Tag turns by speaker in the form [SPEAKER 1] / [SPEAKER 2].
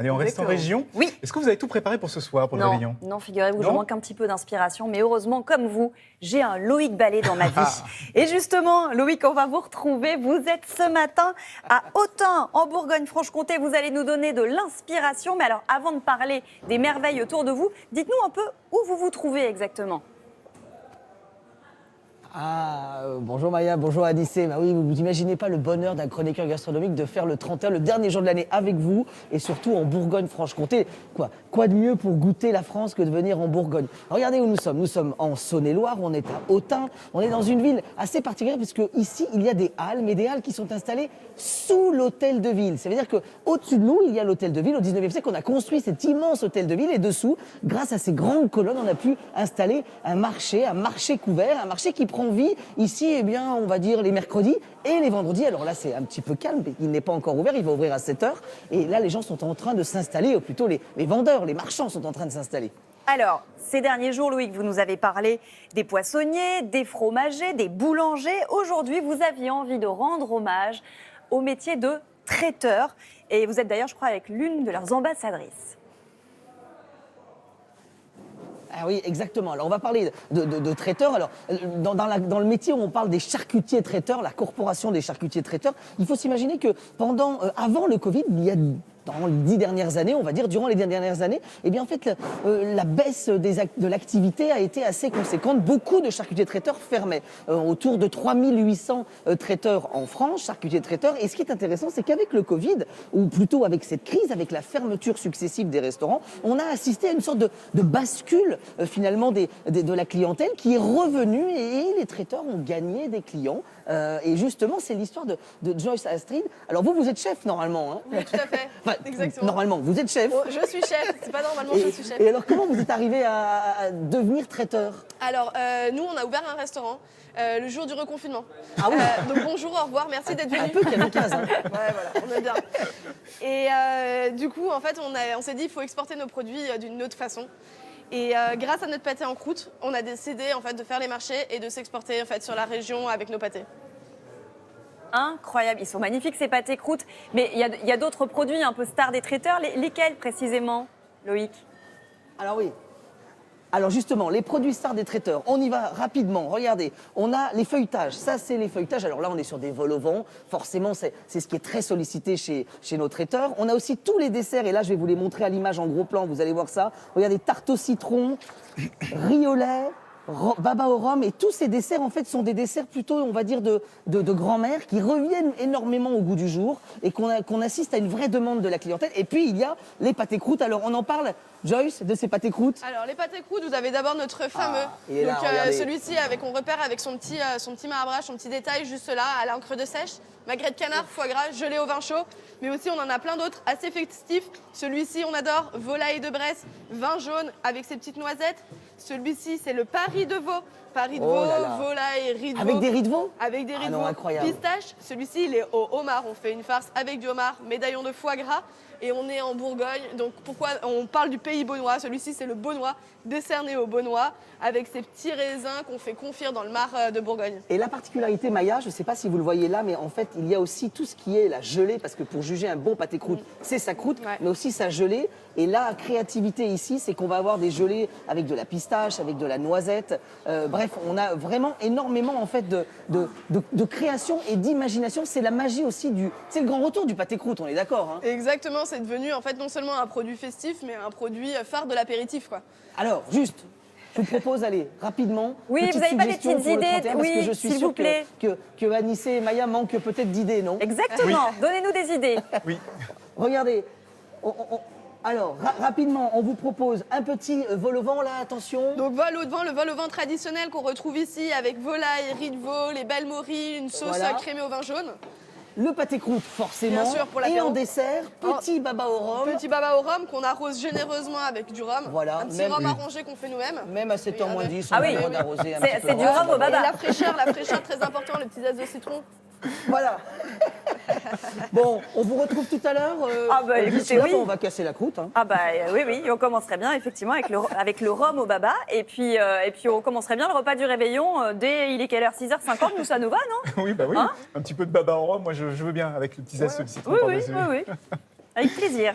[SPEAKER 1] Allez, on reste en région.
[SPEAKER 2] Oui.
[SPEAKER 1] Est-ce que vous avez tout préparé pour ce soir, pour le réveillon?
[SPEAKER 2] Non, figurez-vous, je manque un petit peu d'inspiration. Mais heureusement, comme vous, j'ai un Loïc Ballet dans ma vie. Et justement, Loïc, on va vous retrouver. Vous êtes ce matin à Autun, en Bourgogne-Franche-Comté. Vous allez nous donner de l'inspiration. Mais alors, avant de parler des merveilles autour de vous, dites-nous un peu où vous vous trouvez exactement.
[SPEAKER 3] Bonjour Maya, bonjour Anissé. Bah oui, vous imaginez pas le bonheur d'un chroniqueur gastronomique de faire le 31, le dernier jour de l'année avec vous, et surtout en Bourgogne-Franche-Comté. Quoi de mieux pour goûter la France que de venir en Bourgogne? Regardez où nous sommes. Nous sommes en Saône-et-Loire, on est à Autun. On est dans une ville assez particulière puisque ici il y a des halles, mais des halles qui sont installées sous l'hôtel de ville. Ça veut dire qu'au-dessus de nous, il y a l'hôtel de ville. Au 19e siècle, on a construit cet immense hôtel de ville, et dessous, grâce à ces grandes colonnes, on a pu installer un marché couvert, un marché qui prend vie ici, eh bien, on va dire les mercredis et les vendredis. Alors là, c'est un petit peu calme, il n'est pas encore ouvert, il va ouvrir à 7h. Et là, les gens sont en train de s'installer, ou plutôt les vendeurs, les marchands sont en train de s'installer.
[SPEAKER 2] Alors, ces derniers jours, Loïc, vous nous avez parlé des poissonniers, des fromagers, des boulangers. Aujourd'hui, vous aviez envie de rendre hommage au métier de traiteur. Et vous êtes d'ailleurs, je crois, avec l'une de leurs ambassadrices.
[SPEAKER 3] Ah oui, exactement. Alors, on va parler de traiteurs. Alors, dans le métier où on parle des charcutiers traiteurs, la corporation des charcutiers traiteurs, il faut s'imaginer que avant le Covid, dans les 10 dernières années, on va dire, durant les 10 dernières années, eh bien, en fait, la baisse de l'activité a été assez conséquente. Beaucoup de charcutiers traiteurs fermaient. Autour de 3800 traiteurs en France, charcutiers traiteurs. Et ce qui est intéressant, c'est qu'avec le Covid, ou plutôt avec cette crise, avec la fermeture successive des restaurants, on a assisté à une sorte de bascule, finalement, de la clientèle qui est revenue, et les traiteurs ont gagné des clients. Et justement, c'est l'histoire de Joyce Astrid. Alors vous êtes chef, normalement, hein?
[SPEAKER 4] Oui, tout à fait. Exactement.
[SPEAKER 3] Normalement, vous êtes chef.
[SPEAKER 4] Oh, je suis chef, c'est pas normalement, je suis chef.
[SPEAKER 3] Et alors, comment vous êtes arrivé à devenir traiteur?
[SPEAKER 4] Alors, nous, on a ouvert un restaurant le jour du reconfinement.
[SPEAKER 3] Ah oui.
[SPEAKER 4] Donc bonjour, au revoir, merci d'être venu.
[SPEAKER 3] Un peu kamikaze, hein.
[SPEAKER 4] Ouais, voilà, on est bien. Et du coup, en fait, on s'est dit, il faut exporter nos produits d'une autre façon. Et grâce à notre pâté en croûte, on a décidé en fait de faire les marchés et de s'exporter en fait sur la région avec nos pâtés.
[SPEAKER 2] Incroyable, ils sont magnifiques ces pâtés croûtes. Mais il y a d'autres produits un peu stars des traiteurs. Lesquels précisément, Loïc?
[SPEAKER 3] Alors oui. Alors justement, les produits stars des traiteurs, on y va rapidement. Regardez, on a les feuilletages. Ça, c'est les feuilletages. Alors là, on est sur des vols au vent. Forcément, c'est ce qui est très sollicité chez nos traiteurs. On a aussi tous les desserts. Et là, je vais vous les montrer à l'image en gros plan. Vous allez voir ça. Regardez, tarte au citron, riz au lait, baba au rhum, et tous ces desserts en fait sont des desserts plutôt, on va dire, de grand-mère, qui reviennent énormément au goût du jour, et qu'on assiste à une vraie demande de la clientèle. Et puis il y a les pâtés croûtes. Alors on en parle, Joyce, de ces pâtés croûtes?
[SPEAKER 4] Alors les pâtés croûtes, vous avez d'abord notre fameux.
[SPEAKER 3] Il est là,
[SPEAKER 4] celui-ci on repère avec son petit marbrage, son petit détail juste là, à l'encre de sèche, magret de canard, foie gras, gelé au vin chaud. Mais aussi on en a plein d'autres assez festifs. Celui-ci on adore, volaille de Bresse, vin jaune avec ses petites noisettes. Celui-ci c'est le Paris de veau. Paris de veau, volaille, riz de veau.
[SPEAKER 3] Avec des riz de veau?
[SPEAKER 4] Avec des riz de veau,
[SPEAKER 3] incroyable.
[SPEAKER 4] pistache. Celui-ci il est au homard. On fait une farce avec du homard, médaillon de foie gras. Et on est en Bourgogne, donc pourquoi on parle du pays beaunois? Celui-ci, c'est le beaunois, décerné au beaunois, avec ces petits raisins qu'on fait confire dans le mar de Bourgogne.
[SPEAKER 3] Et la particularité, Maya, je ne sais pas si vous le voyez là, mais en fait, il y a aussi tout ce qui est la gelée, parce que pour juger un bon pâté croûte, c'est sa croûte, mais aussi sa gelée. Et la créativité ici, c'est qu'on va avoir des gelées avec de la pistache, avec de la noisette. Bref, on a vraiment énormément en fait de création et d'imagination. C'est la magie aussi c'est le grand retour du pâté croûte, on est d'accord, hein?
[SPEAKER 4] Exactement, c'est devenu en fait non seulement un produit festif, mais un produit phare de l'apéritif, quoi.
[SPEAKER 3] Alors, juste, je vous propose, allez, rapidement.
[SPEAKER 2] Oui, vous n'avez pas des petites idées?
[SPEAKER 3] Oui, je suis sûr que Anissé et Maya manquent peut-être d'idées, non?
[SPEAKER 2] Exactement, donnez-nous des idées.
[SPEAKER 1] Oui.
[SPEAKER 3] Regardez, alors, rapidement, on vous propose un petit vol au vent, là, attention.
[SPEAKER 4] Donc le vol au vent traditionnel qu'on retrouve ici avec volaille, riz de veau, les belles morilles, une sauce crémée au vin jaune.
[SPEAKER 3] Le pâté croûte, forcément.
[SPEAKER 4] Bien sûr, pour
[SPEAKER 3] et
[SPEAKER 4] l'apéro.
[SPEAKER 3] en dessert, petit baba au rhum.
[SPEAKER 4] Petit baba au rhum qu'on arrose généreusement avec du rhum.
[SPEAKER 3] Voilà,
[SPEAKER 4] un petit rhum arrangé qu'on fait nous-mêmes.
[SPEAKER 3] Même à 7h moins 10, on
[SPEAKER 2] Ah
[SPEAKER 3] a
[SPEAKER 2] oui.
[SPEAKER 3] le droit d'arroser un petit peu.
[SPEAKER 2] C'est du rhum au
[SPEAKER 4] Et
[SPEAKER 2] baba.
[SPEAKER 4] la fraîcheur très important, le petit zeste de citron.
[SPEAKER 3] Voilà. Bon, on vous retrouve tout à l'heure.
[SPEAKER 2] Écoutez,
[SPEAKER 3] là,
[SPEAKER 2] oui.
[SPEAKER 3] On va casser la croûte. Hein.
[SPEAKER 2] Oui, on commencerait bien effectivement avec le rhum au baba, et puis on commencerait bien le repas du réveillon dès, il est quelle heure, 6h50, nous ça nous va, non?
[SPEAKER 1] Oui, bah oui.
[SPEAKER 2] Hein?
[SPEAKER 1] Un petit peu de baba en rhum, moi je veux bien, avec le petit zeste de citron
[SPEAKER 2] Oui,
[SPEAKER 1] par-dessus.
[SPEAKER 2] avec plaisir.